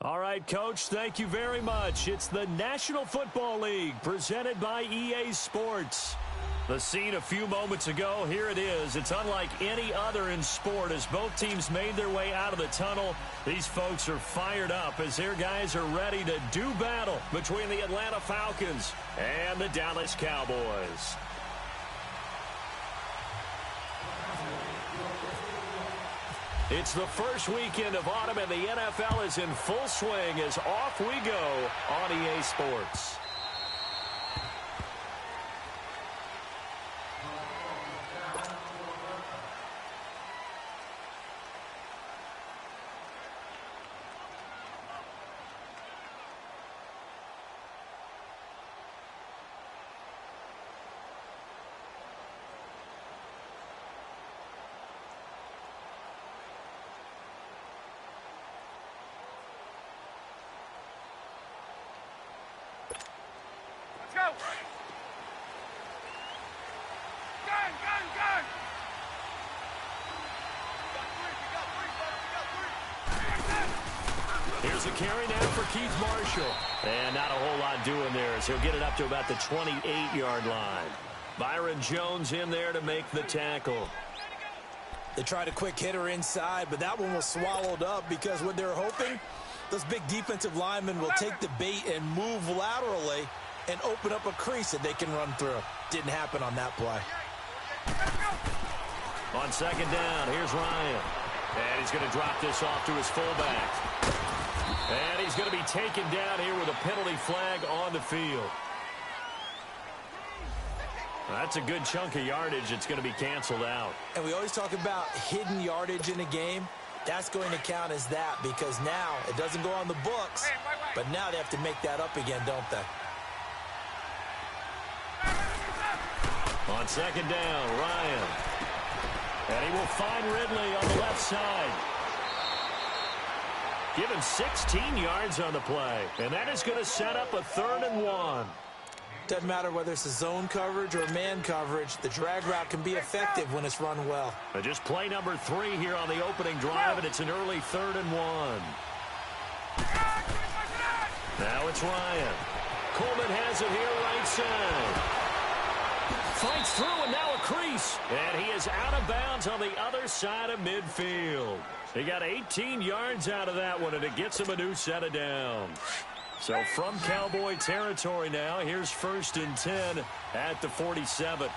All right, Coach, thank you very much. It's the National Football League presented by EA Sports. The scene a few moments ago, here it is. It's unlike any other in sport as both teams made their way out of the tunnel. These folks are fired up as their guys are ready to do battle between the Atlanta Falcons and the Dallas Cowboys. It's the first weekend of autumn, and the NFL is in full swing as off we go on EA Sports. Here's a carry now for Keith Marshall. And not a whole lot doing there as he'll get it up to about the 28-yard line. Byron Jones in there to make the tackle. They tried a quick hitter inside, but that one was swallowed up because what they're hoping, those big defensive linemen will take the bait and move laterally and open up a crease that they can run through. Didn't happen on that play. On second down, here's Ryan. And he's going to drop this off to his fullback. And he's going to be taken down here with a penalty flag on the field. That's a good chunk of yardage. It's going to be canceled out. And we always talk about hidden yardage in a game. That's going to count as that because now it doesn't go on the books, but now they have to make that up again, don't they? On second down, Ryan. And he will find Ridley on the left side. Given 16 yards on the play. And that is going to set up a 3rd and 1. Doesn't matter whether it's a zone coverage or man coverage. The drag route can be effective when it's run well. Just play number 3 here on the opening drive, and it's an early 3rd and 1. Now it's Ryan. Coleman has it here right side. Fights through, and now a crease. And he is out of bounds on the other side of midfield. He got 18 yards out of that one, and it gets him a new set of downs. So from Cowboy territory now, here's 1st and 10 at the 47.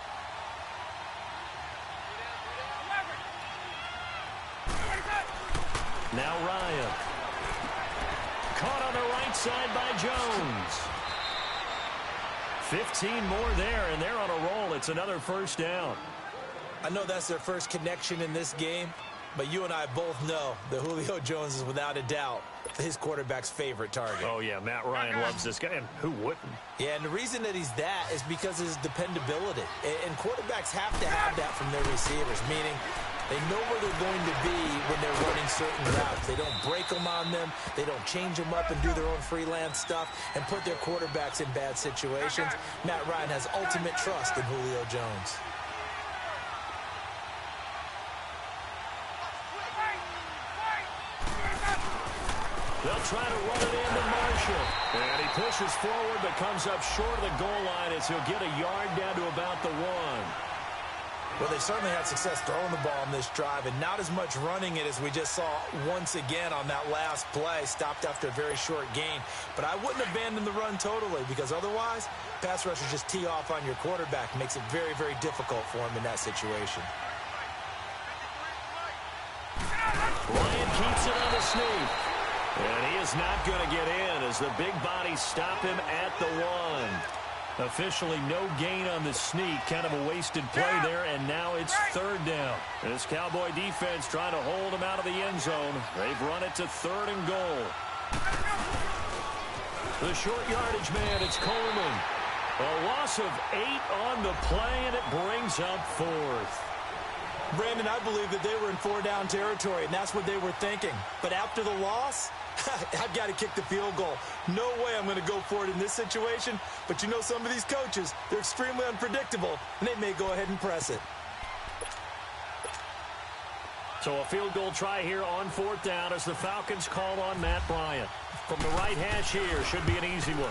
Now Ryan. Caught on the right side by Jones. 15 more there, and they're on a roll. It's another 1st down. I know that's their first connection in this game, but you and I both know that Julio Jones is without a doubt his quarterback's favorite target. Oh, yeah, Matt Ryan loves this guy, and who wouldn't? Yeah, and the reason that he's that is because of his dependability. And quarterbacks have to have that from their receivers, meaning they know where they're going to be when they're running certain routes. They don't break them on them. They don't change them up and do their own freelance stuff and put their quarterbacks in bad situations. Matt Ryan has ultimate trust in Julio Jones. They'll try to run it into Marshall. And he pushes forward but comes up short of the goal line as he'll get a yard down to about the 1. Well, they certainly had success throwing the ball on this drive and not as much running it as we just saw once again on that last play. Stopped after a very short gain. But I wouldn't abandon the run totally because otherwise, pass rushers just tee off on your quarterback. Makes it very, very difficult for him in that situation. Ryan keeps it on the sneak. And he is not going to get in as the big bodies stop him at the 1. Officially no gain on the sneak. Kind of a wasted play there, and now it's 3rd down. This Cowboy defense trying to hold him out of the end zone. They've run it to 3rd and goal. The short yardage man, it's Coleman. A loss of 8 on the play, and it brings up 4th. Brandon, I believe that they were in 4-down territory, and that's what they were thinking. But after the loss, I've got to kick the field goal. No way I'm going to go for it in this situation. But you know some of these coaches, they're extremely unpredictable, and they may go ahead and press it. So a field goal try here on 4th down as the Falcons call on Matt Bryant. From the right hash here, should be an easy one.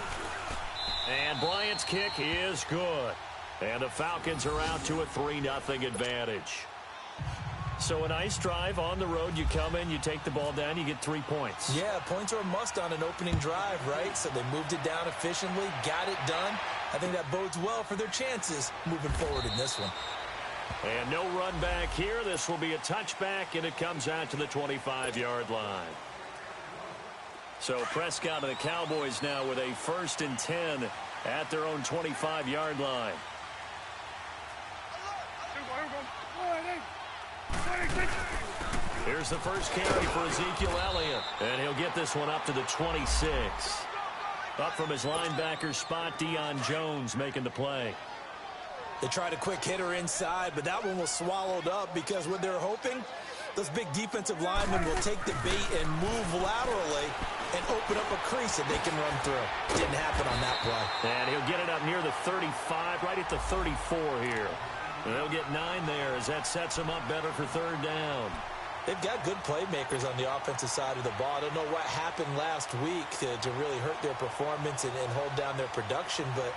And Bryant's kick is good. And the Falcons are out to a 3-0 advantage. So a nice drive on the road. You come in, you take the ball down, you get 3 points. Yeah, points are a must on an opening drive, right? So they moved it down efficiently, got it done. I think that bodes well for their chances moving forward in this one. And no run back here. This will be a touchback, and it comes out to the 25-yard line. So Prescott and the Cowboys now with a 1st and 10 at their own 25-yard line. Here's the first carry for Ezekiel Elliott, and he'll get this one up to the 26. Up from his linebacker spot, Deion Jones making the play. They tried a quick hitter inside, but that one was swallowed up because what they're hoping, those big defensive linemen will take the bait and move laterally and open up a crease that they can run through. Didn't happen on that play. And he'll get it up near the 35, right at the 34 here. And they'll get 9 there as that sets them up better for 3rd down. They've got good playmakers on the offensive side of the ball. I don't know what happened last week to really hurt their performance and hold down their production, but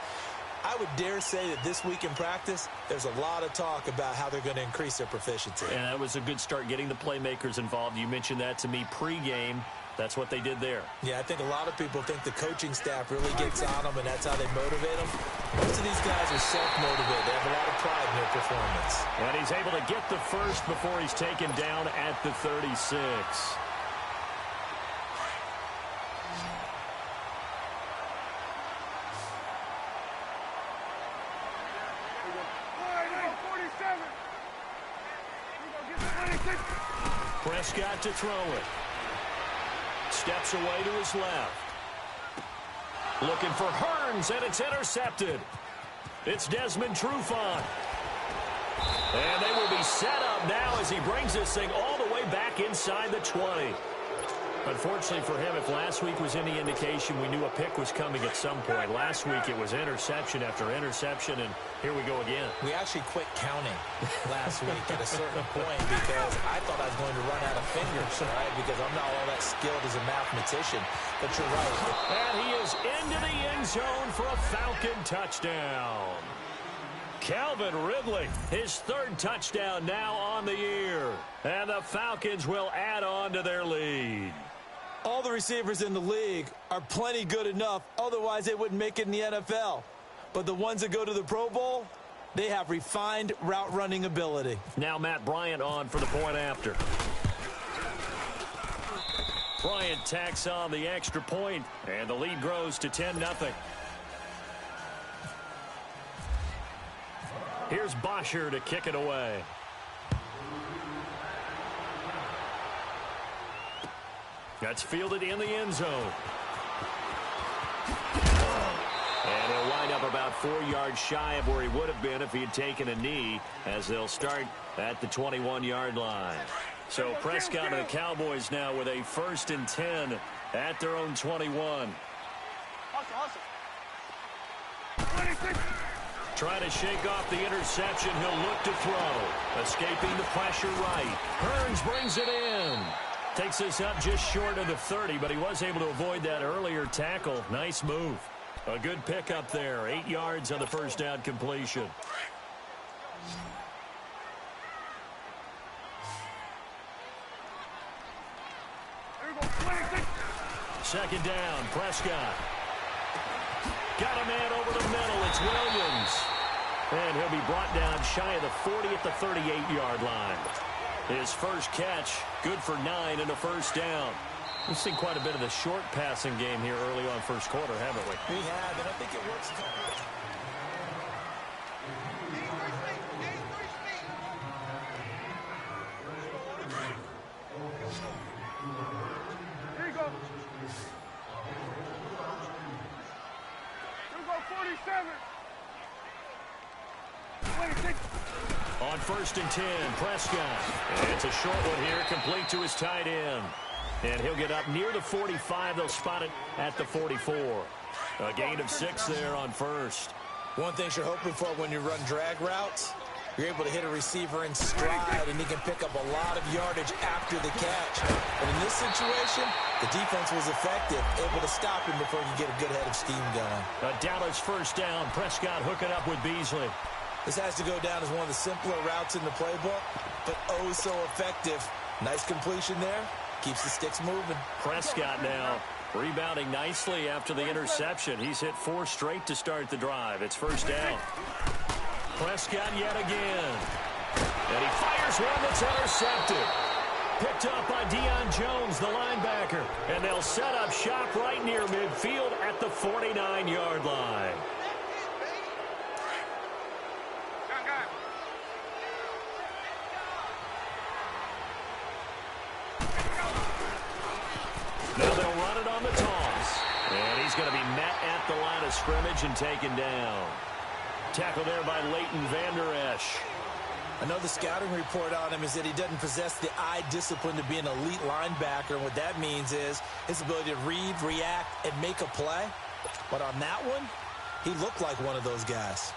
I would dare say that this week in practice, there's a lot of talk about how they're going to increase their proficiency. And that was a good start getting the playmakers involved. You mentioned that to me pregame. That's what they did there. Yeah, I think a lot of people think the coaching staff really gets on them, and that's how they motivate them. Most of these guys are self-motivated. They have a lot of pride in their performance. And he's able to get the first before he's taken down at the 36. Prescott to throw it. Steps away to his left. Looking for Hearns, and it's intercepted. It's Desmond Trufant. And they will be set up now as he brings this thing all the way back inside the 20. Unfortunately for him, if last week was any indication, we knew a pick was coming at some point. Last week it was interception after interception, and here we go again. We actually quit counting last week at a certain point because I thought I was going to run out of fingers, right? Because I'm not all that skilled as a mathematician. But you're right. And he is into the end zone for a Falcon touchdown. Calvin Ridley, his 3rd touchdown now on the year. And the Falcons will add on to their lead. All the receivers in the league are plenty good enough. Otherwise, they wouldn't make it in the NFL. But the ones that go to the Pro Bowl, they have refined route running ability. Now Matt Bryant on for the point after. Bryant tacks on the extra point, and the lead grows to 10-0. Here's Bosher to kick it away. That's fielded in the end zone. And he'll wind up about 4 yards shy of where he would have been if he had taken a knee, as they'll start at the 21-yard line. So Prescott and the Cowboys now with a 1st and 10 at their own 21. Trying to shake off the interception. He'll look to throw. Escaping the pressure right. Hearns brings it in. Takes this up just short of the 30, but he was able to avoid that earlier tackle. Nice move. A good pickup there. 8 yards on the 1st down completion. Second down, Prescott. Got a man over the middle. It's Williams. And he'll be brought down shy of the 40 at the 38-yard line. His first catch, good for 9 and a 1st down. We've seen quite a bit of the short passing game here early on 1st quarter, haven't we? We have, and I think it works. Here you go. Here we go, 47. 26. On 1st and 10, Prescott. And it's a short one here, complete to his tight end. And he'll get up near the 45. They'll spot it at the 44. A gain of 6 there on 1st. One thing you're hoping for when you run drag routes, You're able to hit a receiver in stride, and he can pick up a lot of yardage after the catch. But in this situation, the defense was effective, able to stop him before he could get a good head of steam going. A Dallas first down. Prescott hooking up with Beasley. This has to go down as one of the simpler routes in the playbook, but oh so effective. Nice completion there. Keeps the sticks moving. Prescott now rebounding nicely after the interception. He's hit 4 straight to start the drive. It's first down. Prescott yet again. And he fires one that's intercepted. Picked up by Deion Jones, the linebacker. And they'll set up shop right near midfield at the 49-yard line. Now they'll run it on the toss. And he's going to be met at the line of scrimmage and taken down. Tackled there by Leighton Vander Esch. I know the scouting report on him is that he doesn't possess the eye discipline to be an elite linebacker. And what that means is his ability to read, react, and make a play. But on that one, he looked like one of those guys.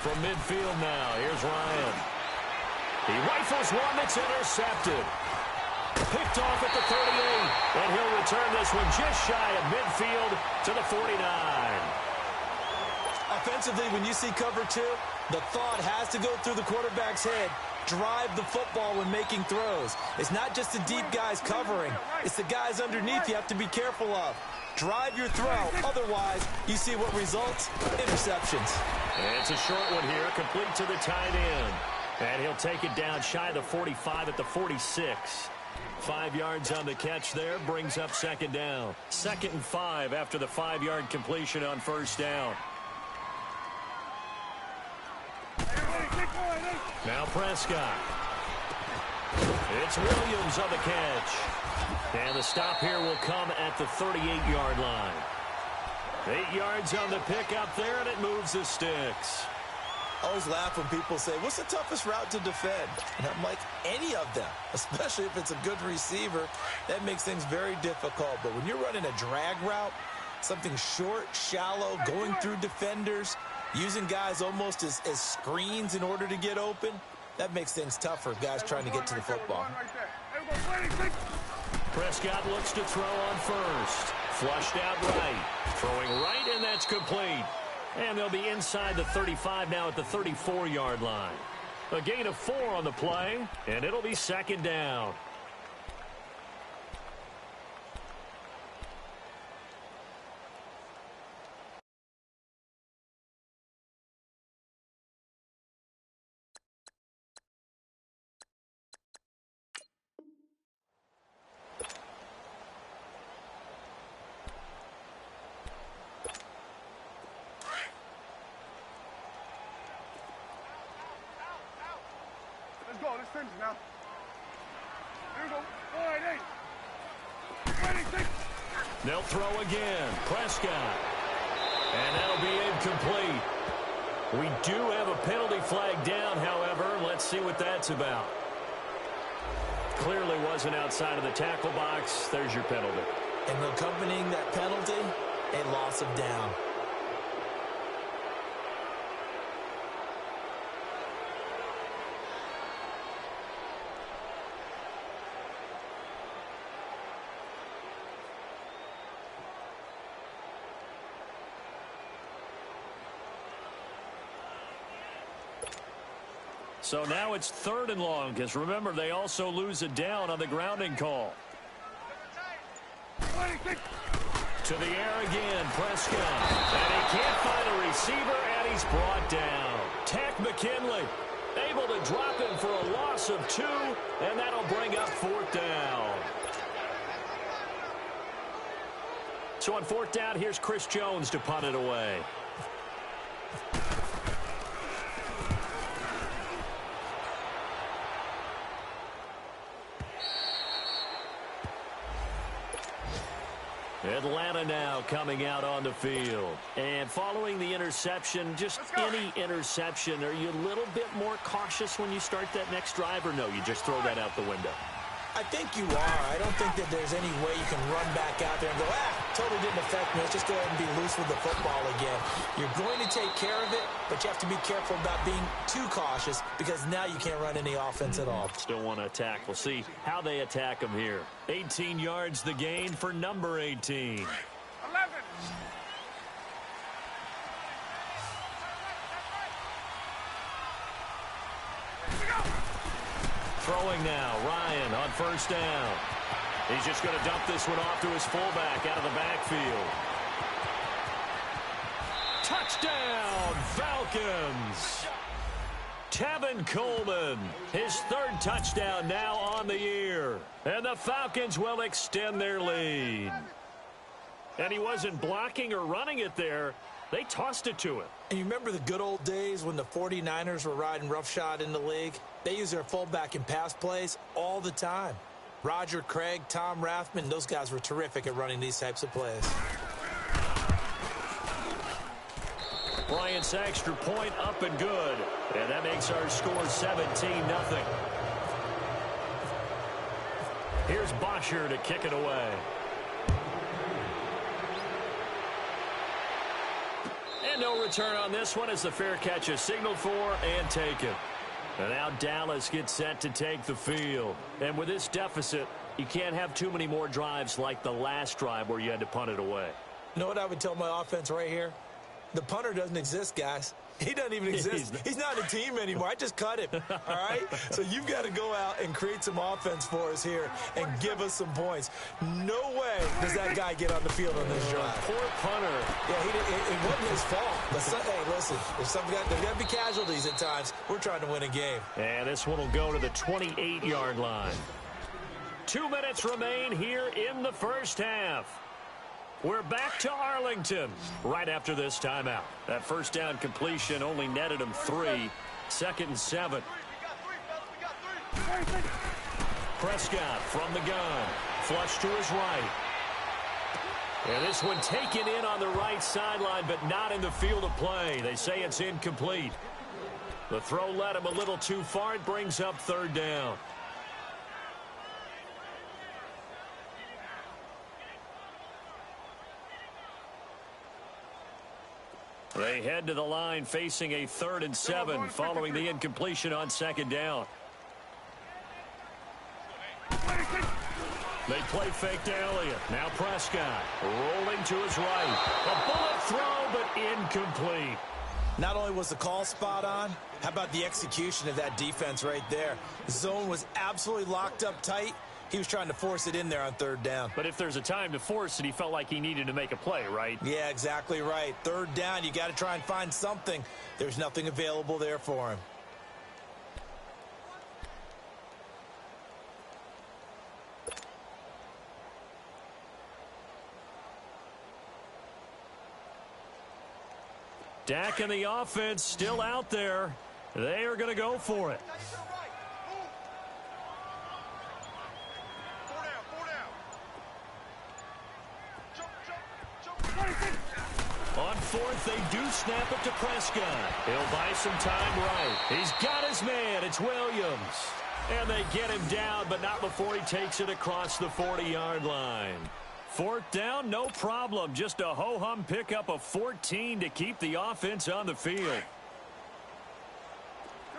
From midfield now, here's Ryan. He rifles one that's intercepted. Picked off at the 38, and he'll return this one just shy of midfield to the 49. Offensively, when you see cover 2, the thought has to go through the quarterback's head. Drive the football when making throws. It's not just the deep guys covering. It's the guys underneath you have to be careful of. Drive your throw. Otherwise, you see what results? Interceptions. And it's a short one here, complete to the tight end. And he'll take it down shy of the 45 at the 46. 5 yards on the catch there, brings up second down. 2nd and 5 after the 5-yard completion on first down. Now Prescott. It's Williams on the catch. And the stop here will come at the 38-yard line. 8 yards on the pickup there, and it moves the sticks. I always laugh when people say, what's the toughest route to defend? And I'm like, any of them, especially if it's a good receiver. That makes things very difficult. But when you're running a drag route, something short, shallow, going through defenders, using guys almost as screens in order to get open, that makes things tougher, guys trying to get to the football. Prescott looks to throw on first. Flushed out right. Throwing right, and that's complete. And they'll be inside the 35 now at the 34-yard line. A gain of 4 on the play, and it'll be second down. Let's finish now. Here we go. 4-8. They'll throw again. Prescott. And that'll be incomplete. We do have a penalty flag down, however. Let's see what that's about. Clearly wasn't outside of the tackle box. There's your penalty. And accompanying that penalty, a loss of down. So now it's 3rd and long, because remember, they also lose a down on the grounding call. To the air again, Prescott. And he can't find a receiver, and he's brought down. Tack McKinley able to drop him for a loss of 2, and that'll bring up 4th down. So on 4th down, here's Chris Jones to punt it away. Atlanta now coming out on the field. And following the interception, just any interception, are you a little bit more cautious when you start that next drive, or no, you just throw that out the window? I think you are. I don't think that there's any way you can run back out there and go, totally didn't affect me. Let's just go ahead and be loose with the football again. You're going to take care of it, but you have to be careful about being too cautious because now you can't run any offense at all. Still want to attack. We'll see how they attack them here. 18 yards the gain for number 18. 11. Throwing now, Ryan on first down. He's just going to dump this one off to his fullback out of the backfield. Touchdown, Falcons! Tevin Coleman, his third touchdown now on the year. And the Falcons will extend their lead. And he wasn't blocking or running it there. They tossed it to him. And you remember the good old days when the 49ers were riding roughshod in the league? They use their fullback in pass plays all the time. Roger Craig, Tom Rathman, those guys were terrific at running these types of plays. Bryant's extra point up and good. And that makes our score 17-0. Here's Bosher to kick it away. And no return on this one as the fair catch is signaled for and taken. And now Dallas gets set to take the field. And with this deficit, you can't have too many more drives like the last drive where you had to punt it away. You know what I would tell my offense right here? The punter doesn't exist, guys. He doesn't even exist. He's not a team anymore. I just cut him, all right? So you've got to go out and create some offense for us here and give us some points. No way does that guy get on the field on this drive. Poor punter. Yeah, it wasn't his fault. But hey, listen, there's got to be casualties at times. We're trying to win a game. And this one will go to the 28-yard line. 2 minutes remain here in the first half. We're back to Arlington right after this timeout. That first down completion only netted him 3. 2nd and 7. Prescott from the gun. Flush to his right. And this one taken in on the right sideline, but not in the field of play. They say it's incomplete. The throw led him a little too far. It brings up 3rd down. They head to the line facing a 3rd and 7 following the incompletion on 2nd down. They play fake to Elliott. Now Prescott rolling to his right. A bullet throw, but incomplete. Not only was the call spot on, how about the execution of that defense right there? The zone was absolutely locked up tight. He was trying to force it in there on 3rd down. But if there's a time to force it, he felt like he needed to make a play, right? Yeah, exactly right. 3rd down, you got to try and find something. There's nothing available there for him. Dak and the offense still out there. They are going to go for it. On 4th, they do snap it to Prescott. He'll buy some time right. He's got his man. It's Williams. And they get him down, but not before he takes it across the 40-yard line. 4th down, no problem. Just a ho-hum pickup of 14 to keep the offense on the field. Here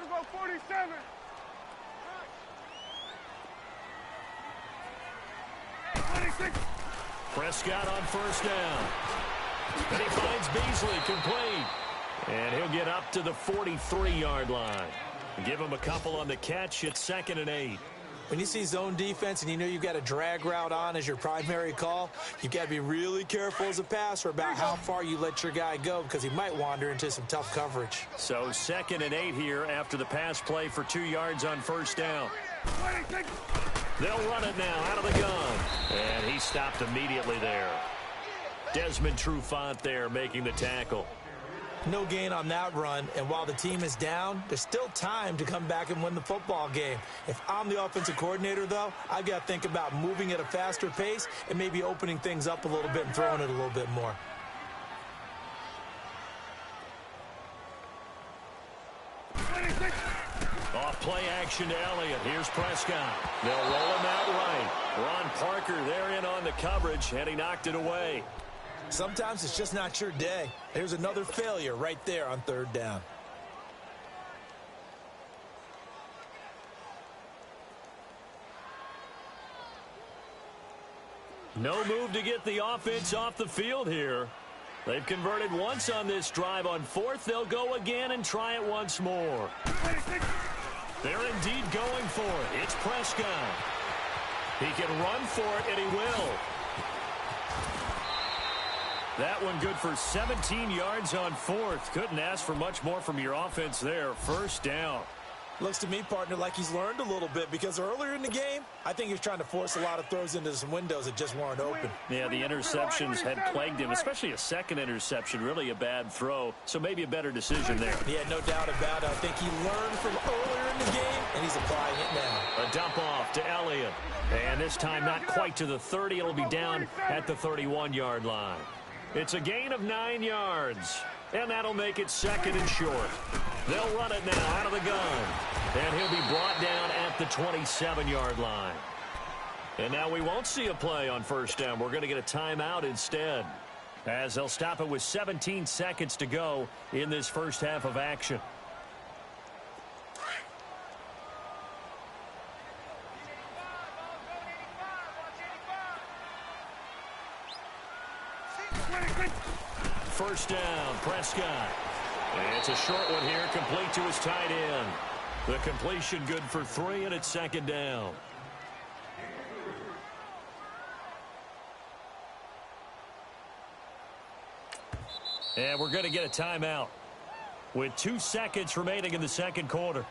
go 47. Prescott on 1st down. And he finds Beasley complete. And he'll get up to the 43-yard line. Give him a couple on the catch. It's 2nd and 8. When you see zone defense and you know you've got a drag route on as your primary call, you've got to be really careful as a passer about how far you let your guy go because he might wander into some tough coverage. So 2nd and 8 here after the pass play for 2 yards on 1st down. They'll run it now out of the gun. And he stopped immediately there. Desmond Trufant there making the tackle. No gain on that run, and while the team is down, there's still time to come back and win the football game. If I'm the offensive coordinator, though, I've got to think about moving at a faster pace and maybe opening things up a little bit and throwing it a little bit more. Off play action to Elliott. Here's Prescott. They'll roll him out right. Ron Parker there in on the coverage, and he knocked it away. Sometimes it's just not your day. There's another failure right there on third down. No move to get the offense off the field here. They've converted once on this drive. On fourth, they'll go again and try it once more. They're indeed going for it. It's Prescott. He can run for it, and he will. That one good for 17 yards on fourth. Couldn't ask for much more from your offense there. First down. Looks to me, partner, like he's learned a little bit, because earlier in the game, I think he was trying to force a lot of throws into some windows that just weren't open. Yeah, the interceptions had plagued him, especially a second interception, really a bad throw. So maybe a better decision there. Yeah, no doubt about it. I think he learned from earlier in the game, and he's applying it now. A dump off to Elliott. And this time not quite to the 30. It'll be down at the 31-yard line. It's a gain of 9 yards. And that'll make it second and short. They'll run it now out of the gun. And he'll be brought down at the 27-yard line. And now we won't see a play on first down. We're going to get a timeout instead, as they'll stop it with 17 seconds to go in this first half of action. First down, Prescott. And it's a short one here, complete to his tight end. The completion good for 3, and it's second down. And we're going to get a timeout with 2 seconds remaining in the second quarter.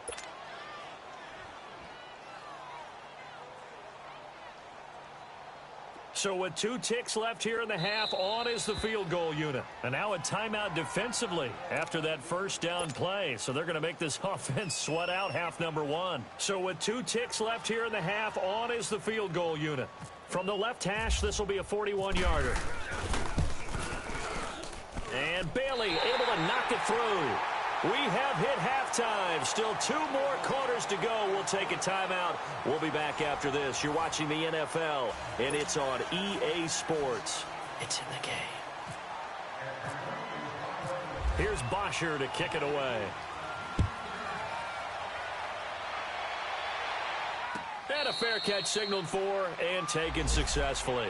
So with 2 ticks left here in the half, on is the field goal unit. And now a timeout defensively after that first down play. So they're going to make this offense sweat out half number 1. So with 2 ticks left here in the half, on is the field goal unit. From the left hash, this will be a 41-yarder. And Bailey able to knock it through. We have hit halftime. Still 2 more quarters to go. We'll take a timeout. We'll be back after this. You're watching the NFL, and it's on EA Sports. It's in the game. Here's Bosher to kick it away. And a fair catch signaled for and taken successfully.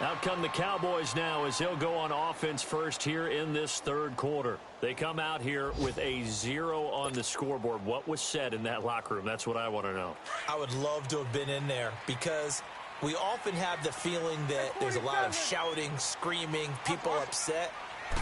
Out come the Cowboys now as they'll go on offense first here in this third quarter. They come out here with a 0 on the scoreboard. What was said in that locker room? That's what I want to know. I would love to have been in there, because we often have the feeling that there's a lot of shouting, screaming, people upset.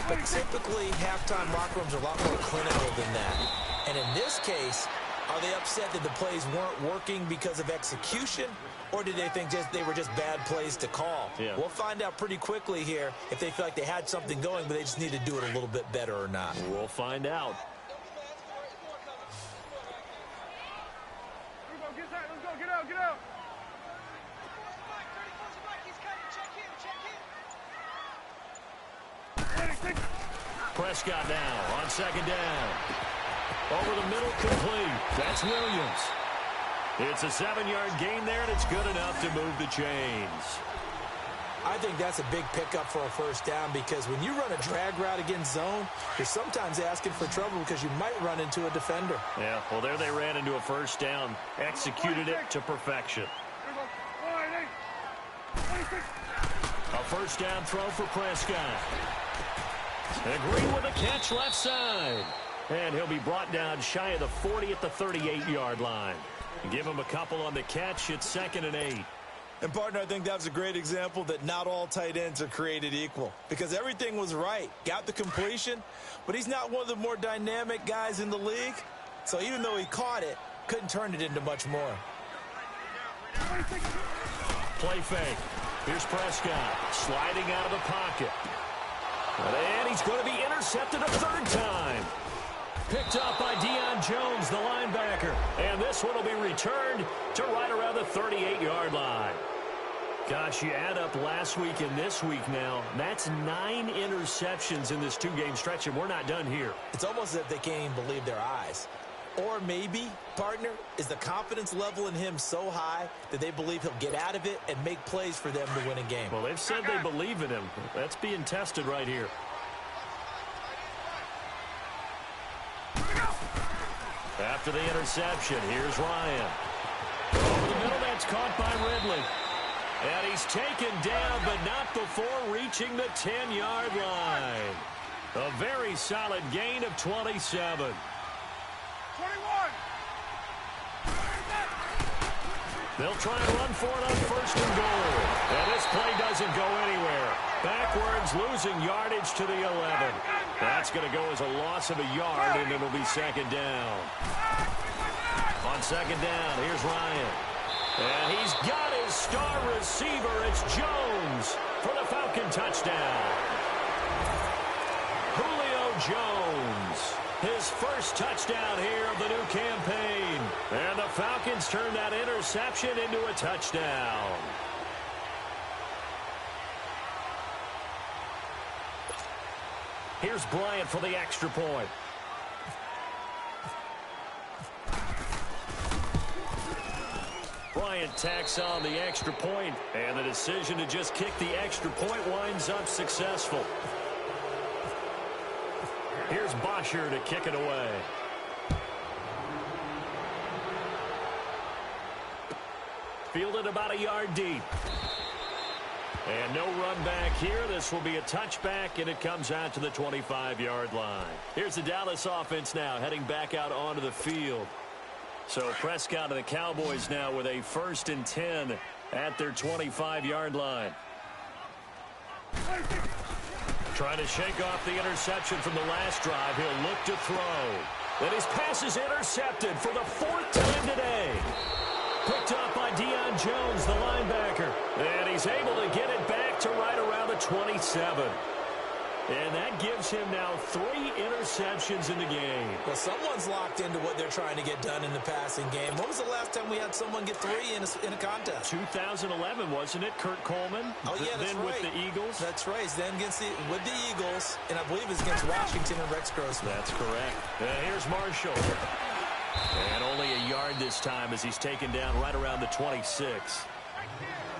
But typically, halftime locker rooms are a lot more clinical than that. And in this case, are they upset that the plays weren't working because of execution? Or did they think they were just bad plays to call? Yeah. We'll find out pretty quickly here if they feel like they had something going, but they just need to do it a little bit better or not. We'll find out. Let's go, get out, get out. Prescott now on second down. Over the middle, complete. That's Williams. It's a 7-yard gain there, and it's good enough to move the chains. I think that's a big pickup for a first down, because when you run a drag route against zone, you're sometimes asking for trouble because you might run into a defender. Yeah, well, there they ran into a first down, executed it to perfection. A first down throw for Prescott. And Green with a catch left side. And he'll be brought down shy of the 40 at the 38-yard line. Give him a couple on the catch. It's 2nd and 8. And, partner, I think that was a great example that not all tight ends are created equal, because everything was right. Got the completion, but he's not one of the more dynamic guys in the league. So even though he caught it, couldn't turn it into much more. Play fake. Here's Prescott sliding out of the pocket. And he's going to be intercepted a third time. Picked up by Deion Jones, the linebacker. And this one will be returned to right around the 38-yard line. Gosh, you add up last week and this week now, that's 9 interceptions in this 2-game stretch, and we're not done here. It's almost as if they can't even believe their eyes. Or maybe, partner, is the confidence level in him so high that they believe he'll get out of it and make plays for them to win a game. Well, they've said they believe in him. That's being tested right here. After the interception, here's Ryan. Over the middle, that's caught by Ridley. And he's taken down, but not before reaching the 10-yard line. A very solid gain of 27. 21. They'll try and run for it on first and goal. And this play doesn't go anywhere. Backwards, losing yardage to the 11. That's going to go as a loss of a yard, and it'll be second down. On second down, here's Ryan. And he's got his star receiver. It's Jones for the Falcon touchdown. Julio Jones, his first touchdown here of the new campaign. And the Falcons turn that interception into a touchdown. Here's Bryant for the extra point. Bryant tacks on the extra point, and the decision to just kick the extra point winds up successful. Here's Bosher to kick it away. Fielded about a yard deep. And no run back here. This will be a touchback, and it comes out to the 25-yard line. Here's the Dallas offense now heading back out onto the field. So Prescott and the Cowboys now with a 1st and 10 at their 25-yard line. Trying to shake off the interception from the last drive. He'll look to throw. And his pass is intercepted for the 4th time today. Picked up by Deion Jones, the linebacker. And he's able to get it back to right around the 27. And that gives him now 3 interceptions in the game. Well, someone's locked into what they're trying to get done in the passing game. When was the last time we had someone get 3 in a contest? 2011, wasn't it? Kurt Coleman. Oh, yeah, that's then right. with the Eagles. That's right. Then with the Eagles, and I believe it's against Washington and Rex Grossman. That's correct. Here's Marshall. And only a yard this time as he's taken down right around the 26.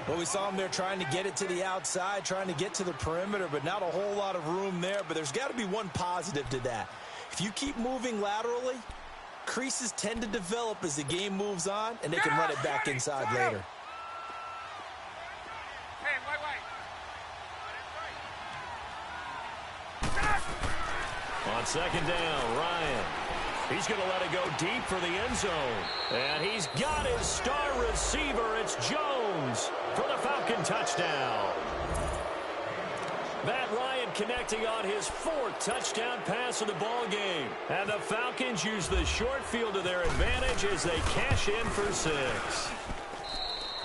Well, we saw him there trying to get it to the outside, trying to get to the perimeter, but not a whole lot of room there. But there's got to be one positive to that. If you keep moving laterally, creases tend to develop as the game moves on, and they can run it back inside later. Hey, wait. On second down, Ryan. He's going to let it go deep for the end zone. And he's got his star receiver. It's Jones for the Falcon touchdown. Matt Ryan connecting on his 4th touchdown pass of the ball game. And the Falcons use the short field to their advantage as they cash in for 6.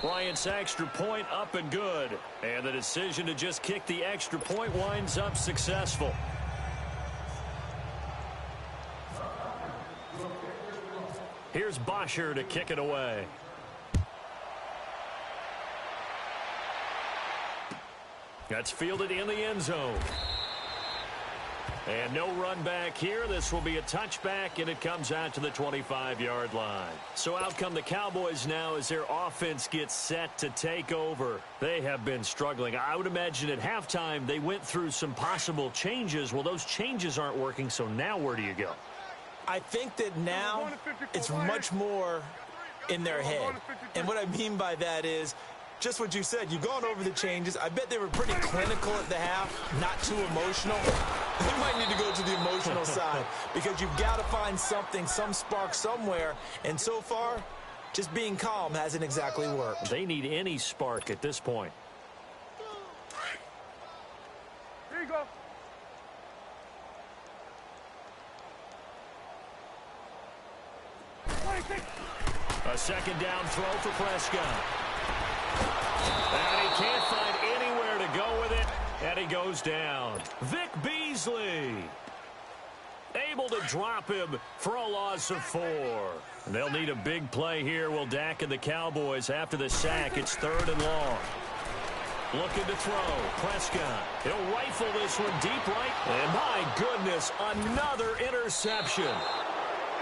Bryant's extra point up and good. And the decision to just kick the extra point winds up successful. Here's Bosher to kick it away. That's fielded in the end zone. And no run back here. This will be a touchback, and it comes out to the 25-yard line. So out come the Cowboys now as their offense gets set to take over. They have been struggling. I would imagine at halftime they went through some possible changes. Well, those changes aren't working, so now where do you go? I think that now it's much more in their head. And what I mean by that is just what you said. You've gone over the changes. I bet they were pretty clinical at the half, not too emotional. They might need to go to the emotional side because you've got to find something, some spark somewhere. And so far, just being calm hasn't exactly worked. They need any spark at this point. Here you go. A second down throw for Prescott. And he can't find anywhere to go with it. And And he goes down. Vic Beasley able to drop him for a loss of 4. And they'll need a big play here. Will Dak and the Cowboys after the sack. It's 3rd and long. Looking to throw. Prescott. He'll rifle this one deep right. And my goodness, another interception.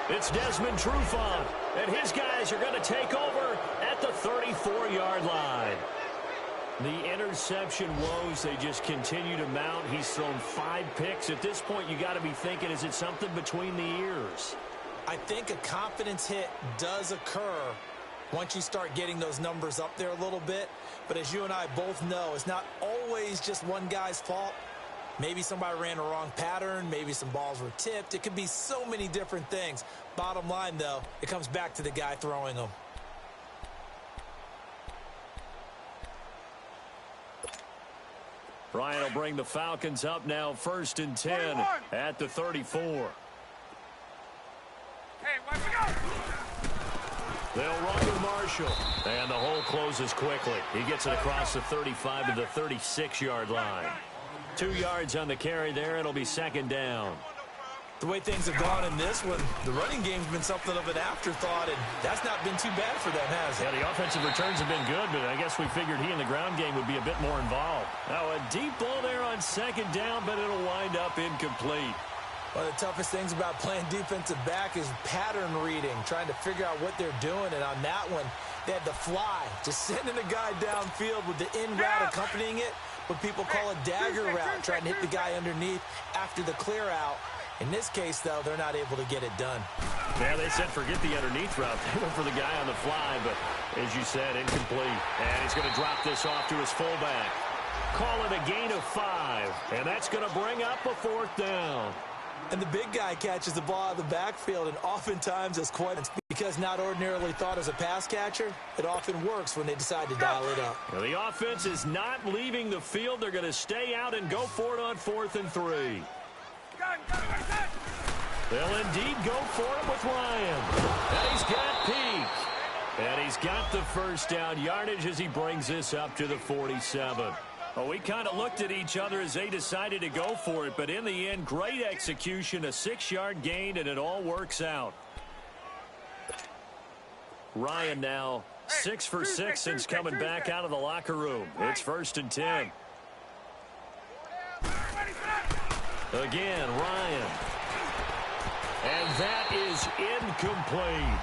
It's Desmond Trufant. And his guys are going to take over at the 34-yard line. The interception woes, they just continue to mount. He's thrown 5 picks. At this point, you got to be thinking, is it something between the ears? I think a confidence hit does occur once you start getting those numbers up there a little bit. But as you and I both know, it's not always just one guy's fault. Maybe somebody ran a wrong pattern. Maybe some balls were tipped. It could be so many different things. Bottom line, though, it comes back to the guy throwing them. Ryan will bring the Falcons up now, 1st and 10 at the 34. Hey, where we go? They'll run with Marshall. And the hole closes quickly. He gets it across the 35 to the 36-yard line. 2 yards on the carry there. It'll be 2nd down. The way things have gone in this one, the running game's been something of an afterthought, and that's not been too bad for them, has it? Yeah, the offensive returns have been good, but I guess we figured he in the ground game would be a bit more involved. Now, a deep ball there on 2nd down, but it'll wind up incomplete. One of the toughest things about playing defensive back is pattern reading, trying to figure out what they're doing, and on that one, they had the fly, just sending a guy downfield with the in route accompanying it, what people call a dagger route, trying to hit the guy underneath after the clear out. In this case, though, they're not able to get it done. Yeah, they said forget the underneath route. They went for the guy on the fly, but as you said, incomplete. And he's going to drop this off to his fullback. Call it a gain of 5, and that's going to bring up a 4th down. And the big guy catches the ball out of the backfield, and oftentimes it's quite because not ordinarily thought as a pass catcher, it often works when they decide to dial it up. Now, the offense is not leaving the field. They're going to stay out and go for it on 4th and 3. They'll indeed go for it with Ryan. And he's got Peak. And he's got the 1st down yardage as he brings this up to the 47. Well, we kind of looked at each other as they decided to go for it, but in the end, great execution, a 6-yard gain, and it all works out. Ryan now 6 for 6 since coming back out of the locker room. It's 1st and 10. Again, Ryan. And that is incomplete.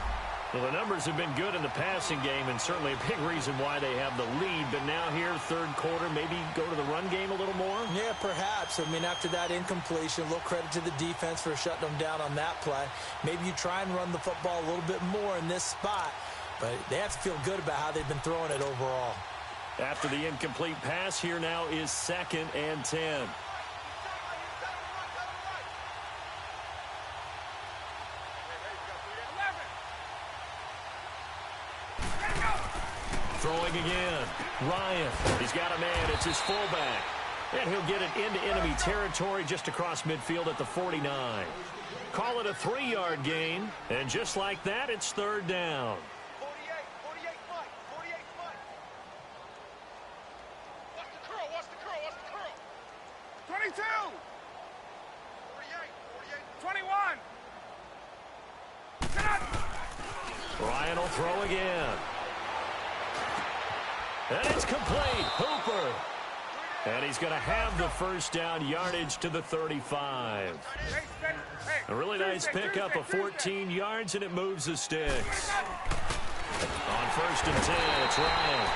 Well, the numbers have been good in the passing game, and certainly a big reason why they have the lead. But now here, 3rd quarter, maybe go to the run game a little more? Yeah, perhaps. I mean, after that incompletion, a little credit to the defense for shutting them down on that play. Maybe you try and run the football a little bit more in this spot, but they have to feel good about how they've been throwing it overall. After the incomplete pass, here now is 2nd and 10. Throwing again. Ryan. He's got a man. It's his fullback. And he'll get it into enemy territory just across midfield at the 49. Call it a 3-yard gain. And just like that, it's 3rd down. 48 foot. What's the curl? 22. 48. 21. Ryan will throw again. And it's complete. Hooper. And he's going to have the 1st down yardage to the 35. A really nice pickup of 14 yards, and it moves the sticks. On 1st and 10, it's Ryan.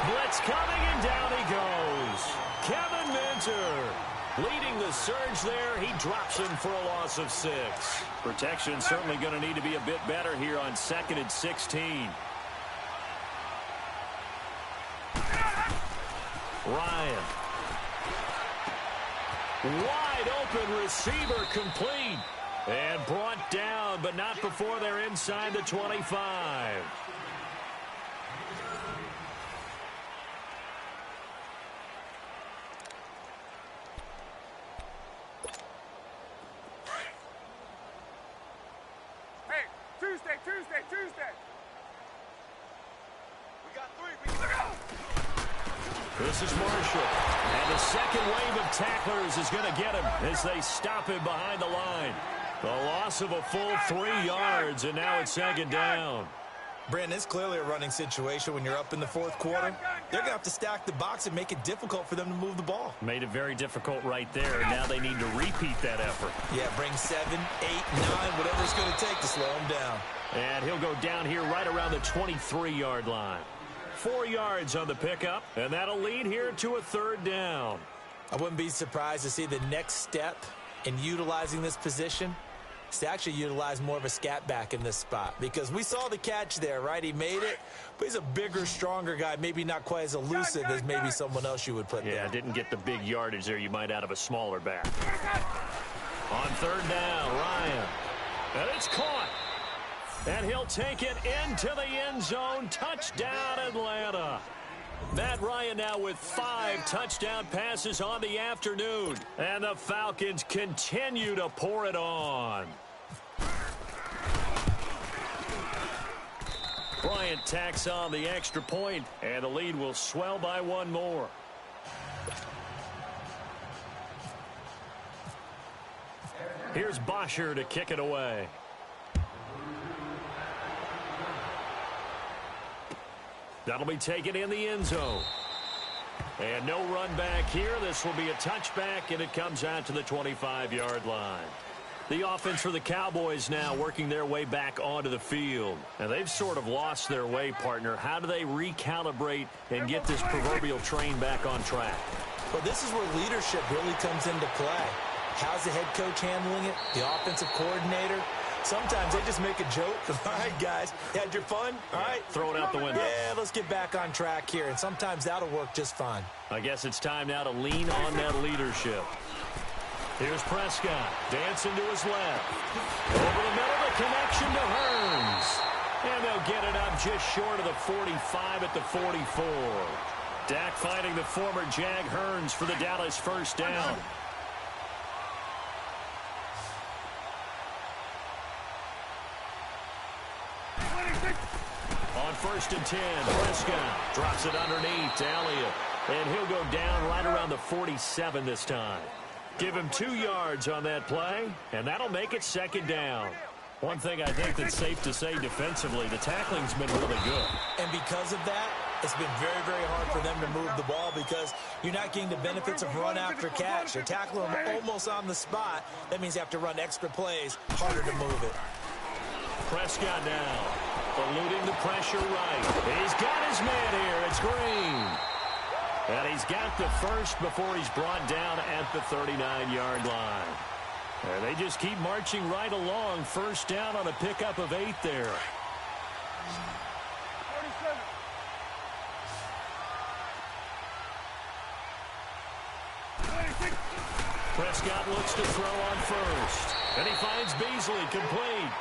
Blitz coming, and down he goes. Kevin Minter leading the surge there. He drops him for a loss of 6. Protection certainly going to need to be a bit better here on 2nd and 16. Ryan. Wide open receiver complete. And brought down, but not before they're inside the 25. Hey, Tuesday. We got 3. We can go. This is Marshall. And the second wave of tacklers is going to get him as they stop him behind the line. The loss of a full 3 yards, and now it's second down. Brandon, it's clearly a running situation when you're up in the fourth quarter. They're going to have to stack the box and make it difficult for them to move the ball. Made it very difficult right there. Now they need to repeat that effort. Yeah, bring 7, 8, 9, whatever it's going to take to slow him down. And he'll go down here right around the 23-yard line. 4 yards on the pickup, and that'll lead here to a third down. I wouldn't be surprised to see the next step in utilizing this position is to actually utilize more of a scat back in this spot, because we saw the catch there, right? He made it, but he's a bigger, stronger guy, maybe not quite as elusive as maybe someone else you would put there. Yeah, didn't get the big yardage there you might out of a smaller back. On third down, Ryan. And it's caught. And he'll take it into the end zone. Touchdown, Atlanta. Matt Ryan now with 5 touchdown passes on the afternoon. And the Falcons continue to pour it on. Bryant tacks on the extra point, and the lead will swell by 1 more. Here's Bosher to kick it away. That'll be taken in the end zone. And no run back here. This will be a touchback, and it comes out to the 25-yard line. The offense for the Cowboys now working their way back onto the field. And they've sort of lost their way, partner. How do they recalibrate and get this proverbial train back on track? Well, this is where leadership really comes into play. How's the head coach handling it? The offensive coordinator? Sometimes they just make a joke. All right, guys, you had your fun? All right. Throw it out the window. Yeah, let's get back on track here. And sometimes that'll work just fine. I guess it's time now to lean on that leadership. Here's Prescott, dancing to his left. Over the middle, the connection to Hearns. And they'll get it up just short of the 45 at the 44. Dak finding the former Jag Hearns for the Dallas first down. On 1st and 10, Prescott drops it underneath to Elliott. And he'll go down right around the 47 this time. Give him 2 yards on that play, and that'll make it second down. One thing I think that's safe to say defensively, the tackling's been really good. And because of that, it's been very, very hard for them to move the ball because you're not getting the benefits of run after catch. They're tackling them almost on the spot. That means you have to run extra plays, harder to move it. Prescott now, eluding the pressure right. He's got his man here. It's Green. And he's got the first before he's brought down at the 39-yard line. And they just keep marching right along. First down on a pickup of 8 there. 47. Prescott looks to throw on first. And he finds Beasley complete.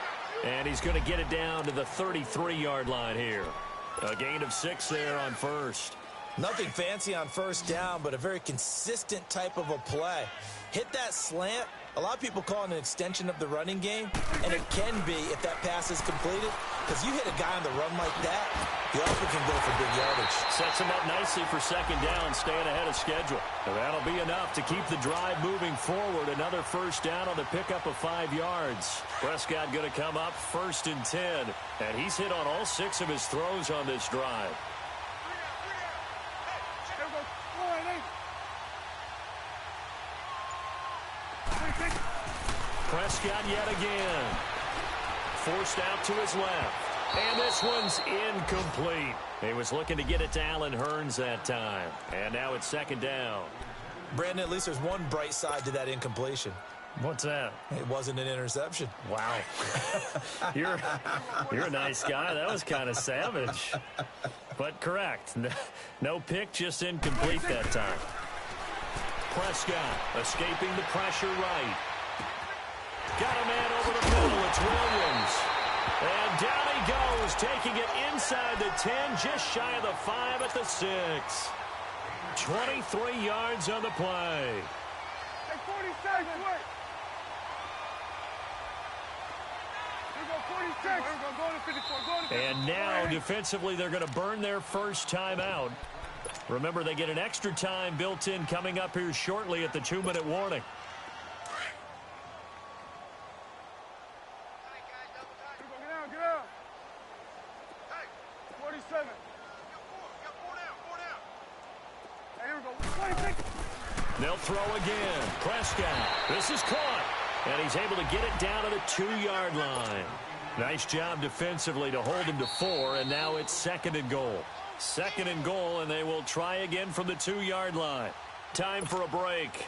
And he's going to get it down to the 33-yard line here. A gain of 6 there on first. Nothing fancy on first down, but a very consistent type of a play. Hit that slant. A lot of people call it an extension of the running game, and it can be if that pass is completed, because you hit a guy on the run like that, he often can go for big yardage. Sets him up nicely for second down, staying ahead of schedule. And that'll be enough to keep the drive moving forward. Another first down on the pickup of 5 yards. Prescott going to come up 1st and 10, and he's hit on all 6 of his throws on this drive. Prescott yet again. Forced out to his left. And this one's incomplete. He was looking to get it to Allen Hearns that time. And now it's second down. Brandon, at least there's one bright side to that incompletion. What's that? It wasn't an interception. Wow. You're a nice guy. That was kind of savage. But correct. No pick, just incomplete that time. Prescott escaping the pressure right. Got a man over the middle. It's Williams. And down he goes, taking it inside the 10, just shy of the 5 at the 6. 23 yards on the play. Hey, 46, wait. Here we go, 46. Go to 54, go to 54. And now, defensively, they're going to burn their first timeout. Remember, they get an extra time built in coming up here shortly at the 2-minute warning. Get up. Hey, 47. Hey, here we go. 26. They'll throw again. Prescott. This is caught. And he's able to get it down to the 2-yard line. Nice job defensively to hold him to 4, and now it's 2nd and goal. 2nd and goal, and they will try again from the 2-yard line. Time for a break.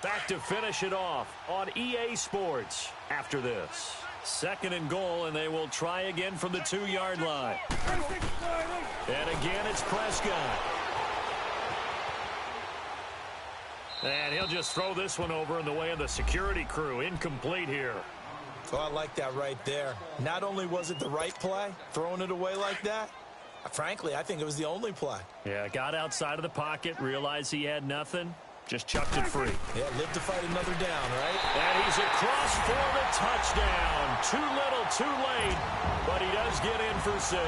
Back to finish it off on EA Sports after this. 2nd and goal, and they will try again from the 2-yard line. And again, it's Prescott. And he'll just throw this one over in the way of the security crew. Incomplete here. Oh, I like that right there. Not only was it the right play, throwing it away like that, frankly, I think it was the only play. Yeah, got outside of the pocket, realized he had nothing, just chucked it free. Yeah, live to fight another down, right? And he's across for the touchdown. Too little, too late, but he does get in for 6.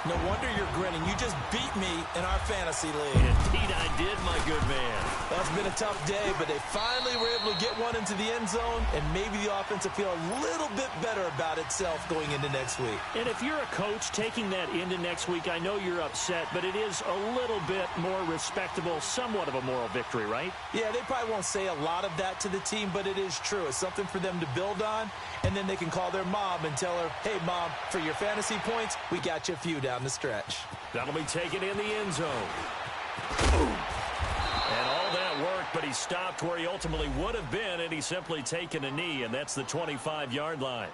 No wonder you're grinning. You just beat me in our fantasy league. Indeed I did, my good man. That's been a tough day, but they finally were able to get one into the end zone, and maybe the offense will feel a little bit better about itself going into next week. And if you're a coach taking that into next week, I know you're upset, but it is a little bit more respectable, somewhat of a moral victory, right? Yeah, they probably won't say a lot of that to the team, but it is true. It's something for them to build on, and then they can call their mom and tell her, hey, Mom, for your fantasy points, we got you a few down the stretch. That'll be taken in the end zone. Boom. And all that worked, but he stopped where he ultimately would have been, and he's simply taken a knee, and that's the 25-yard line.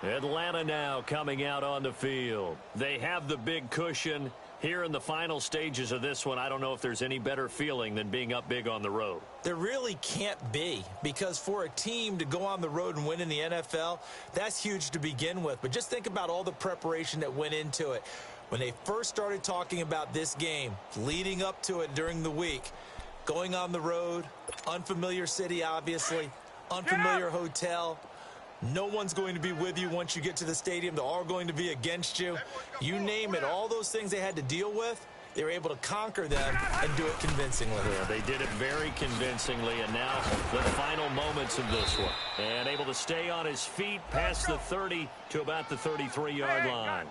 Atlanta now coming out on the field. They have the big cushion. Here in the final stages of this one, I don't know if there's any better feeling than being up big on the road. There really can't be, because for a team to go on the road and win in the NFL, that's huge to begin with. But just think about all the preparation that went into it. When they first started talking about this game, leading up to it during the week, going on the road, unfamiliar city, obviously, unfamiliar hotel. No one's going to be with you once you get to the stadium. They're all going to be against you. You name it, all those things they had to deal with, they were able to conquer them and do it convincingly. Yeah, they did it very convincingly, and now the final moments of this one. And able to stay on his feet past the 30 to about the 33-yard line.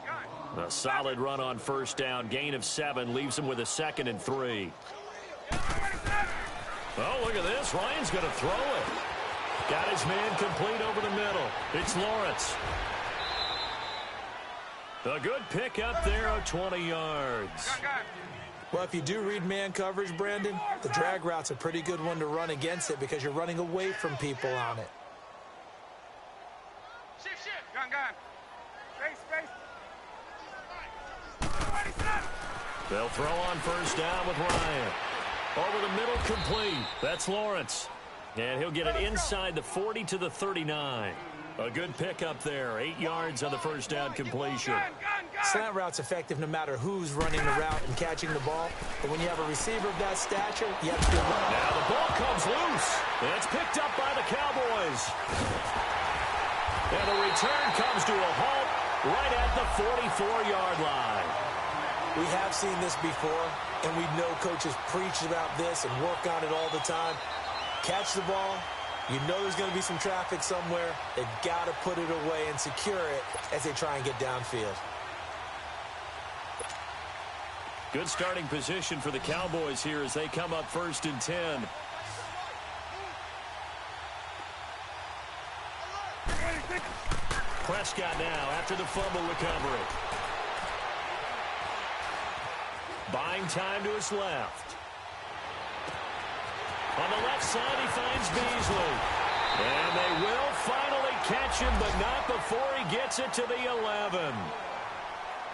A solid run on first down, gain of 7, leaves him with a 2nd and 3. Oh, look at this. Ryan's going to throw it. Got his man complete over the middle. It's Lawrence. A good pick up there of 20 yards. Well, if you do read man coverage, Brandon, the drag route's a pretty good one to run against it because you're running away from people on it. Shift. Gun. Space. They'll throw on first down with Ryan. Over the middle, complete. That's Lawrence. And he'll get it inside the 40 to the 39. A good pick up there. 8 yards on the first down completion. Slant route's effective no matter who's running the route and catching the ball. But when you have a receiver of that stature, you have to do one. Now the ball comes loose. And it's picked up by the Cowboys. And the return comes to a halt right at the 44-yard line. We have seen this before, and we know coaches preach about this and work on it all the time. Catch the ball. You know there's going to be some traffic somewhere. They've got to put it away and secure it as they try and get downfield. Good starting position for the Cowboys here as they come up 1st and 10. Prescott now after the fumble recovery. Buying time to his left. On the left side, he finds Beasley. And they will finally catch him, but not before he gets it to the 11.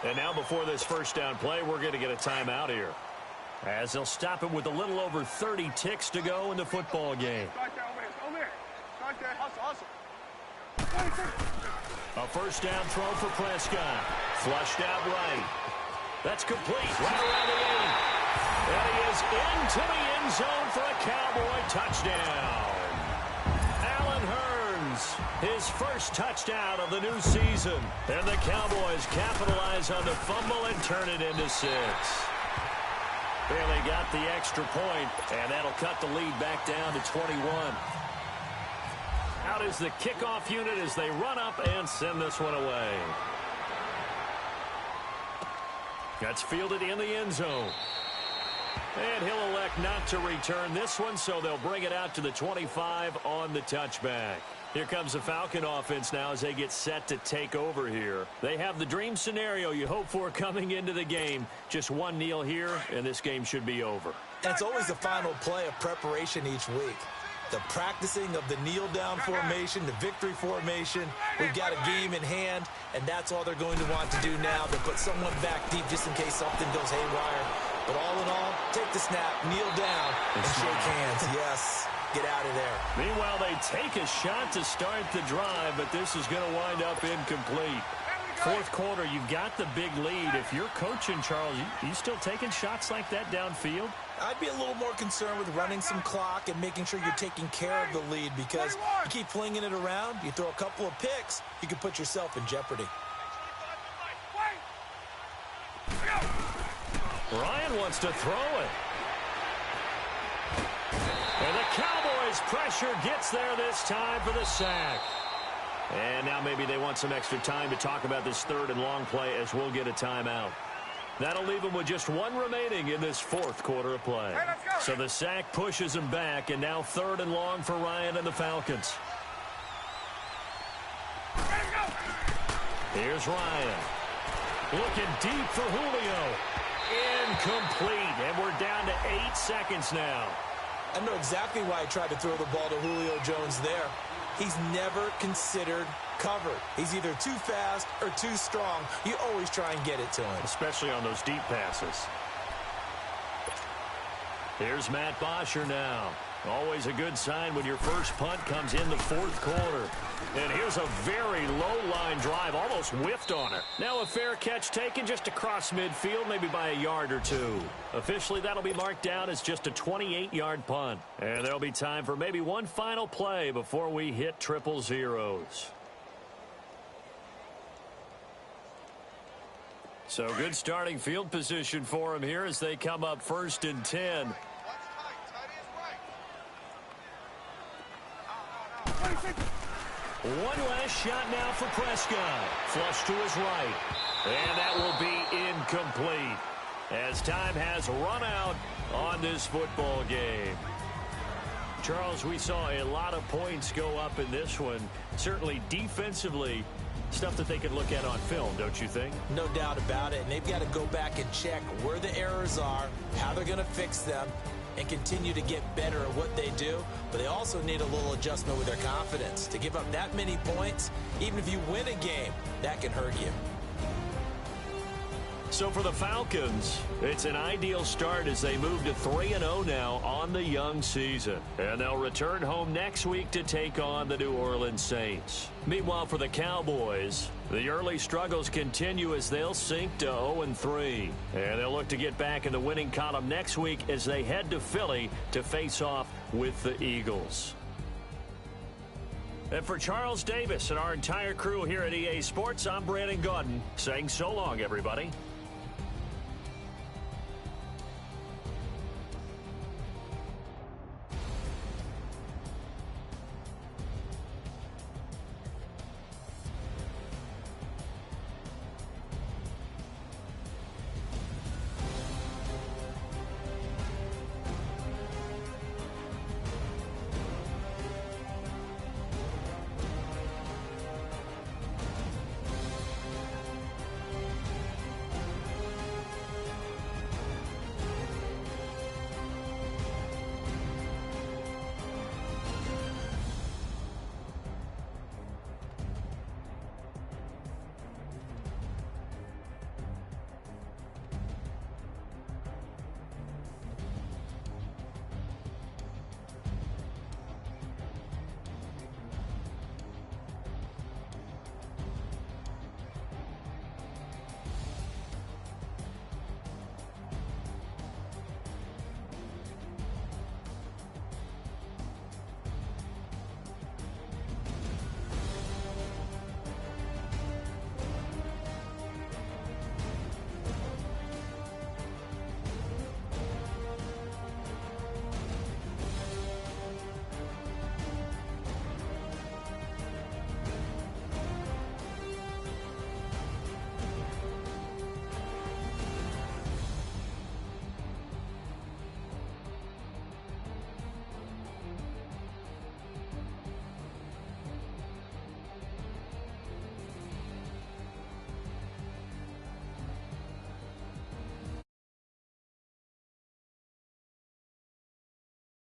And now before this first down play, we're going to get a timeout here, as they'll stop it with a little over 30 ticks to go in the football game. A first down throw for Prescott. Flushed out right. That's complete right around the 8. And he is into the end zone for a Cowboy touchdown. Allen Hurns, his first touchdown of the new season. And the Cowboys capitalize on the fumble and turn it into 6. And they got the extra point, and that'll cut the lead back down to 21. Out is the kickoff unit as they run up and send this one away. That's fielded in the end zone. And he'll elect not to return this one, so they'll bring it out to the 25 on the touchback. Here comes the Falcon offense now as they get set to take over here. They have the dream scenario you hope for coming into the game. Just one kneel here, and this game should be over. And it's always the final play of preparation each week. The practicing of the kneel-down formation, the victory formation. We've got a game in hand, and that's all they're going to want to do now. They'll put someone back deep just in case something goes haywire. But all in all, take the snap, kneel down, and shake hands. Yes, get out of there. Meanwhile, they take a shot to start the drive, but this is going to wind up incomplete. Fourth quarter, you've got the big lead. If you're coaching, Charles, you still taking shots like that downfield? I'd be a little more concerned with running some clock and making sure you're taking care of the lead, because you keep flinging it around, you throw a couple of picks, you can put yourself in jeopardy. Ryan wants to throw it. And the Cowboys' pressure gets there this time for the sack. And now maybe they want some extra time to talk about this third and long play as we'll get a timeout. That'll leave them with just one remaining in this fourth quarter of play. Hey, let's go. So the sack pushes them back, and now third and long for Ryan and the Falcons. Here's Ryan. Looking deep for Julio. Incomplete, and we're down to 8 seconds now. I know exactly why I tried to throw the ball to Julio Jones there. He's never considered covered. He's either too fast or too strong. You always try and get it to him. Especially on those deep passes. Here's Matt Bosher now. Always a good sign when your first punt comes in the fourth quarter. And here's a very low-line drive, almost whiffed on it. Now a fair catch taken just across midfield, maybe by a yard or two. Officially, that'll be marked down as just a 28-yard punt. And there'll be time for maybe one final play before we hit triple zeros. So good starting field position for them here as they come up 1st and 10. One last shot now for Prescott. Flush to his right. And that will be incomplete as time has run out on this football game. Charles, we saw a lot of points go up in this one. Certainly defensively, stuff that they could look at on film, don't you think? No doubt about it. And they've got to go back and check where the errors are, how they're going to fix them, and continue to get better at what they do. But they also need a little adjustment with their confidence. To give up that many points, even if you win a game, that can hurt you. So for the Falcons, it's an ideal start as they move to 3-0 now on the young season. And they'll return home next week to take on the New Orleans Saints. Meanwhile, for the Cowboys, the early struggles continue as they'll sink to 0-3. And they'll look to get back in the winning column next week as they head to Philly to face off with the Eagles. And for Charles Davis and our entire crew here at EA Sports, I'm Brandon Gaudin saying so long, everybody.